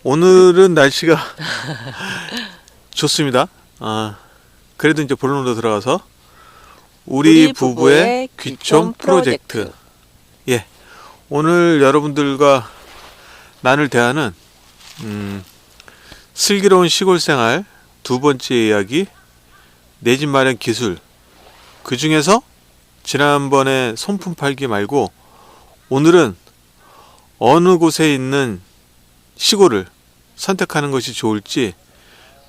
오늘은 날씨가 좋습니다. 그래도 이제 본론으로 들어가서 우리 부부의 귀촌 프로젝트. 예, 오늘 여러분들과 나눌 대화는 슬기로운 시골 생활 두 번째 이야기, 내 집 마련 기술. 그 중에서 지난번에 손품 팔기 말고 오늘은 어느 곳에 있는 시골을 선택하는 것이 좋을지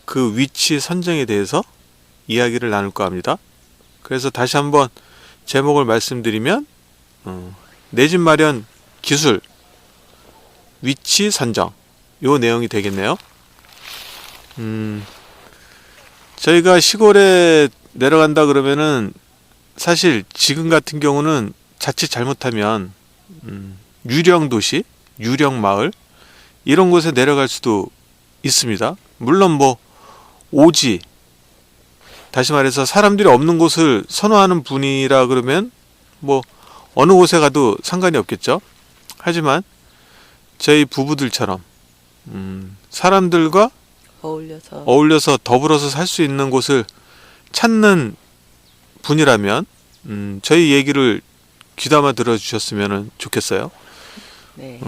그 위치 선정에 대해서 이야기를 나눌까 합니다. 그래서 다시 한번 제목을 말씀드리면 내 집 마련 기술, 위치 선정, 요 내용이 되겠네요. 저희가 시골에 내려간다 그러면은 사실 지금 같은 경우는 자칫 잘못하면 유령 도시, 유령 마을 이런 곳에 내려갈 수도 있습니다. 물론 뭐 오지, 다시 말해서 사람들이 없는 곳을 선호하는 분이라 그러면 뭐 어느 곳에 가도 상관이 없겠죠. 하지만 저희 부부들처럼 사람들과 어울려서 더불어서 살 수 있는 곳을 찾는 분이라면 저희 얘기를 귀담아 들어주셨으면 좋겠어요. 네.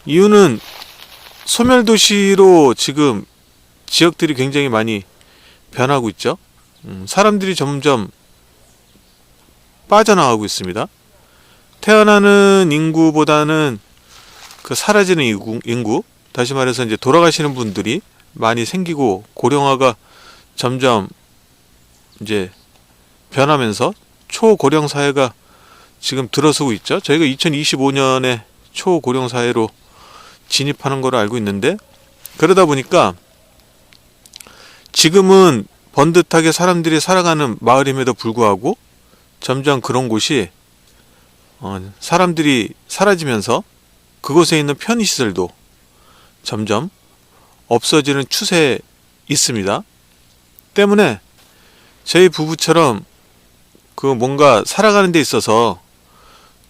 이유는 소멸도시로 지금 지역들이 굉장히 많이 변하고 있죠. 사람들이 점점 빠져나가고 있습니다. 태어나는 인구보다는 그 사라지는 인구, 다시 말해서 이제 돌아가시는 분들이 많이 생기고 고령화가 점점 이제 변하면서 초고령 사회가 지금 들어서고 있죠. 저희가 2025년에 초고령 사회로 진입하는 걸로 알고 있는데, 그러다 보니까 지금은 번듯하게 사람들이 살아가는 마을임에도 불구하고 점점 그런 곳이 사람들이 사라지면서 그곳에 있는 편의시설도 점점 없어지는 추세에 있습니다. 때문에 저희 부부처럼 그 뭔가 살아가는 데 있어서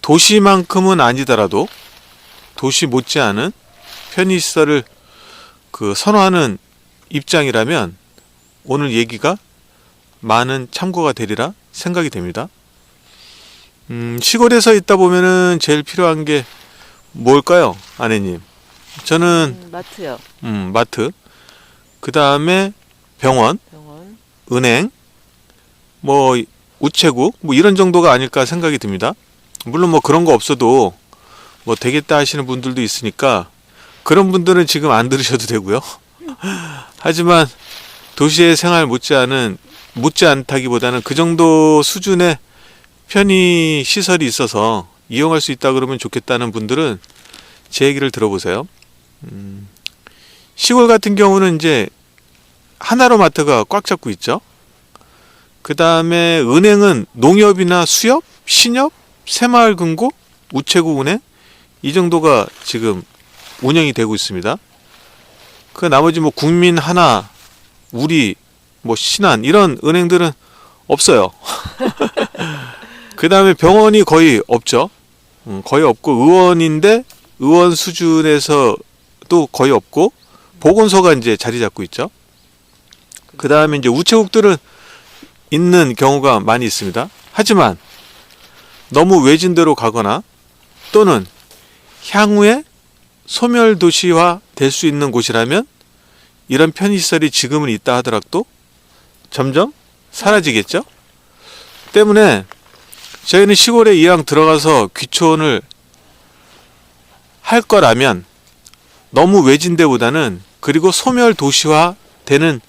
도시만큼은 아니더라도 도시 못지않은 편의시설을 그 선호하는 입장이라면 오늘 얘기가 많은 참고가 되리라 생각이 됩니다. 시골에서 있다 보면은 제일 필요한 게 뭘까요, 아내님? 저는 마트요. 마트, 그 다음에 병원, 은행, 뭐 우체국, 뭐 이런 정도가 아닐까 생각이 듭니다. 물론 뭐 그런 거 없어도 뭐 되겠다 하시는 분들도 있으니까 그런 분들은 지금 안 들으셔도 되고요. 하지만 도시의 생활 못지않다기보다는 그 정도 수준의 편의 시설이 있어서 이용할 수 있다 그러면 좋겠다는 분들은 제 얘기를 들어보세요. 시골 같은 경우는 이제 하나로 마트가 꽉 잡고 있죠. 그 다음에 은행은 농협이나 수협, 신협, 새마을금고, 우체국 은행 이 정도가 지금 운영이 되고 있습니다. 그 나머지 뭐 국민하나, 우리, 뭐 신한 이런 은행들은 없어요. 그 다음에 병원이 거의 없죠. 거의 없고 의원인데 의원 수준에서도 거의 없고 보건소가 이제 자리 잡고 있죠. 그 다음에 이제 우체국들은 있는 경우가 많이 있습니다. 하지만 너무 외진데로 가거나 또는 향후에 소멸도시화 될 수 있는 곳이라면 이런 편의시설이 지금은 있다 하더라도 점점 사라지겠죠. 때문에 저희는 시골에 이왕 들어가서 귀촌을 할 거라면 너무 외진 데보다는, 그리고 소멸도시화 되는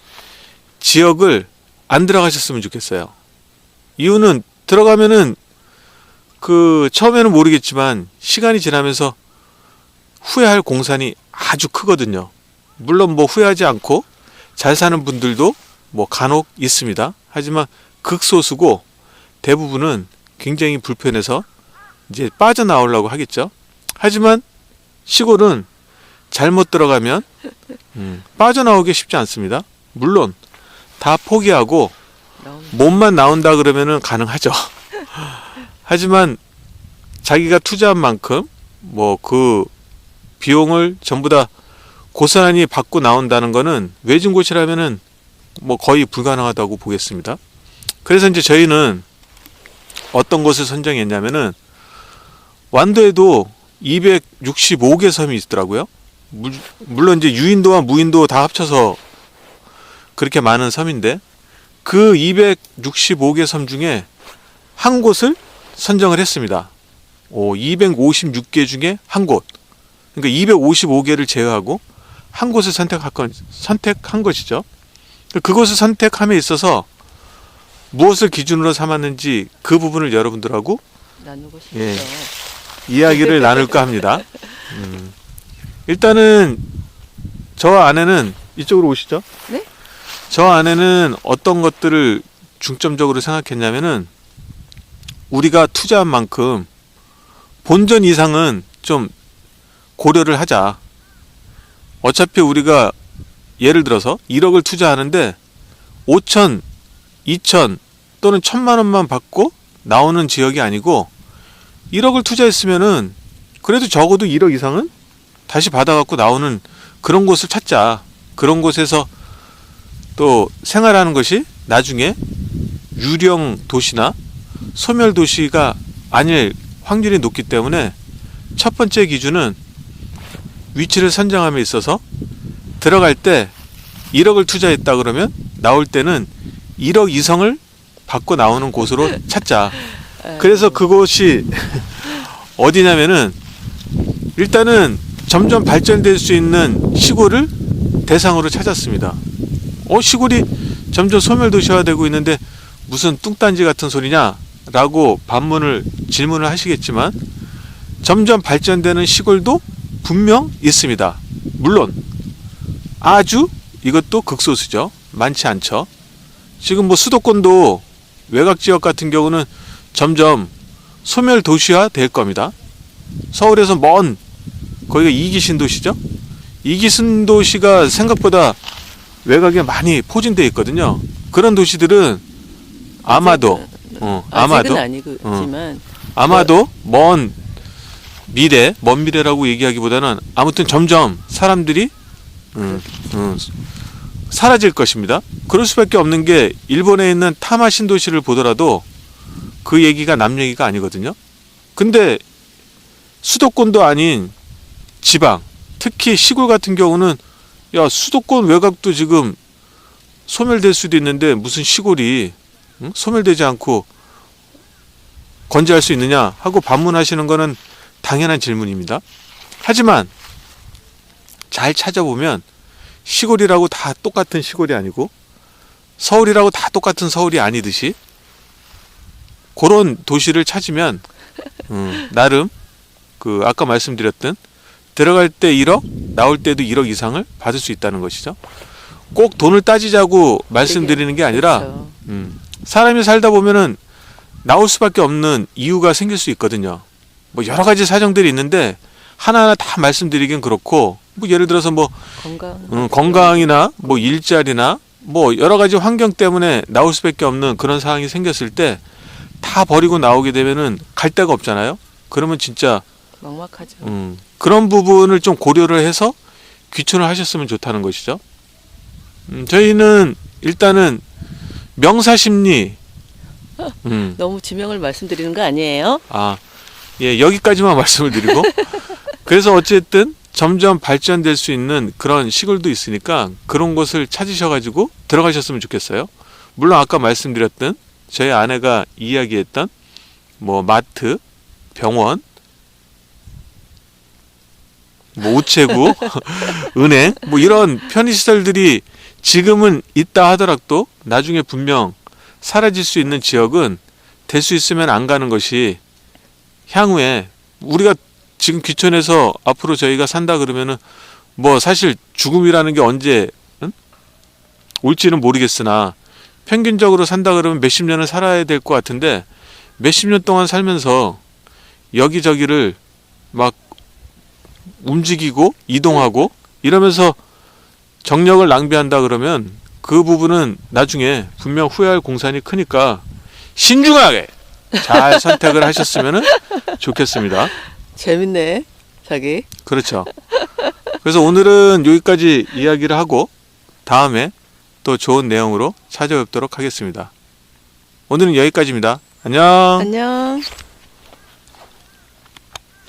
지역을 안 들어가셨으면 좋겠어요. 이유는 들어가면은 그 처음에는 모르겠지만 시간이 지나면서 후회할 공산이 아주 크거든요. 물론 뭐 후회하지 않고 잘 사는 분들도 뭐 간혹 있습니다. 하지만 극소수고 대부분은 굉장히 불편해서 이제 빠져나오려고 하겠죠. 하지만 시골은 잘못 들어가면 빠져나오기 쉽지 않습니다. 물론 다 포기하고 몸만 나온다 그러면은 가능하죠. 하지만 자기가 투자한 만큼 뭐 그 비용을 전부 다 고스란히 받고 나온다는 거는 외진고시라면은 뭐 거의 불가능하다고 보겠습니다. 그래서 이제 저희는 어떤 곳을 선정했냐면은 완도에도 265개 섬이 있더라고요. 물론 이제 유인도와 무인도 다 합쳐서 그렇게 많은 섬인데 그 265개 섬 중에 한 곳을 선정을 했습니다. 256개 중에 한 곳. 그러니까 255개를 제외하고 한 곳을 선택한 것이죠. 그것을 선택함에 있어서 무엇을 기준으로 삼았는지 그 부분을 여러분들하고 나누고 싶죠. 예, 이야기를 나눌까 합니다. 일단은 저 안에는 이쪽으로 오시죠. 네? 저 안에는 어떤 것들을 중점적으로 생각했냐면은 우리가 투자한 만큼 본전 이상은 좀 고려를 하자. 어차피 우리가 예를 들어서 1억을 투자하는데 5천, 2천 또는 1,000만 원만 받고 나오는 지역이 아니고 1억을 투자했으면은 그래도 적어도 1억 이상은 다시 받아갖고 나오는 그런 곳을 찾자. 그런 곳에서 또 생활하는 것이 나중에 유령 도시나 소멸 도시가 아닐 확률이 높기 때문에 첫 번째 기준은 위치를 선정함에 있어서 들어갈 때 1억을 투자했다 그러면 나올 때는 1억 이상을 받고 나오는 곳으로 찾자. 그래서 그곳이 어디냐면은 일단은 점점 발전될 수 있는 시골을 대상으로 찾았습니다. 시골이 점점 소멸도시화되고 있는데 무슨 뚱딴지 같은 소리냐? 라고 질문을 하시겠지만 점점 발전되는 시골도 분명 있습니다. 물론 아주 이것도 극소수죠. 많지 않죠. 지금 뭐 수도권도 외곽 지역 같은 경우는 점점 소멸 도시화 될 겁니다. 서울에서 먼 거기가 이기신도시죠. 이기신도시가 생각보다 외곽에 많이 포진되어 있거든요. 그런 도시들은 아마도 아직은 아니지만 아마도 먼 미래라고 얘기하기보다는 아무튼 점점 사람들이 사라질 것입니다. 그럴 수밖에 없는 게 일본에 있는 타마 신도시를 보더라도 그 얘기가 남 얘기가 아니거든요. 근데 수도권도 아닌 지방, 특히 시골 같은 경우는 야 수도권 외곽도 지금 소멸될 수도 있는데 무슨 시골이 소멸되지 않고 건재할 수 있느냐 하고 반문하시는 거는 당연한 질문입니다. 하지만 잘 찾아보면 시골이라고 다 똑같은 시골이 아니고 서울이라고 다 똑같은 서울이 아니듯이 그런 도시를 찾으면 나름 그 아까 말씀드렸던 들어갈 때 1억 나올 때도 1억 이상을 받을 수 있다는 것이죠. 꼭 돈을 따지자고 말씀드리는 게 아니라 그렇죠. 사람이 살다 보면은 나올 수밖에 없는 이유가 생길 수 있거든요. 뭐 여러 가지 사정들이 있는데 하나하나 다 말씀드리긴 그렇고 뭐 예를 들어서 뭐 건강이나 뭐 일자리나 뭐 여러 가지 환경 때문에 나올 수밖에 없는 그런 상황이 생겼을 때 다 버리고 나오게 되면은 갈 데가 없잖아요. 그러면 진짜 막막하죠. 그런 부분을 좀 고려를 해서 귀촌을 하셨으면 좋다는 것이죠. 저희는 일단은 명사심리 너무 지명을 말씀드리는 거 아니에요? 예, 여기까지만 말씀을 드리고 그래서 어쨌든 점점 발전될 수 있는 그런 시골도 있으니까 그런 곳을 찾으셔가지고 들어가셨으면 좋겠어요. 물론 아까 말씀드렸던 저희 아내가 이야기했던 뭐 마트, 병원, 뭐 우체국, 은행 뭐 이런 편의시설들이 지금은 있다 하더라도 나중에 분명 사라질 수 있는 지역은 될 수 있으면 안 가는 것이 향후에 우리가 지금 귀촌해서 앞으로 저희가 산다 그러면은 뭐 사실 죽음이라는 게 언제 올지는 모르겠으나 평균적으로 산다 그러면 몇십 년을 살아야 될 것 같은데 몇십 년 동안 살면서 여기저기를 막 움직이고 이동하고 이러면서 정력을 낭비한다 그러면 그 부분은 나중에 분명 후회할 공산이 크니까 신중하게 잘 선택을 하셨으면 좋겠습니다. 재밌네, 자기. 그렇죠. 그래서 오늘은 여기까지 이야기를 하고 다음에 또 좋은 내용으로 찾아뵙도록 하겠습니다. 오늘은 여기까지입니다. 안녕. 안녕.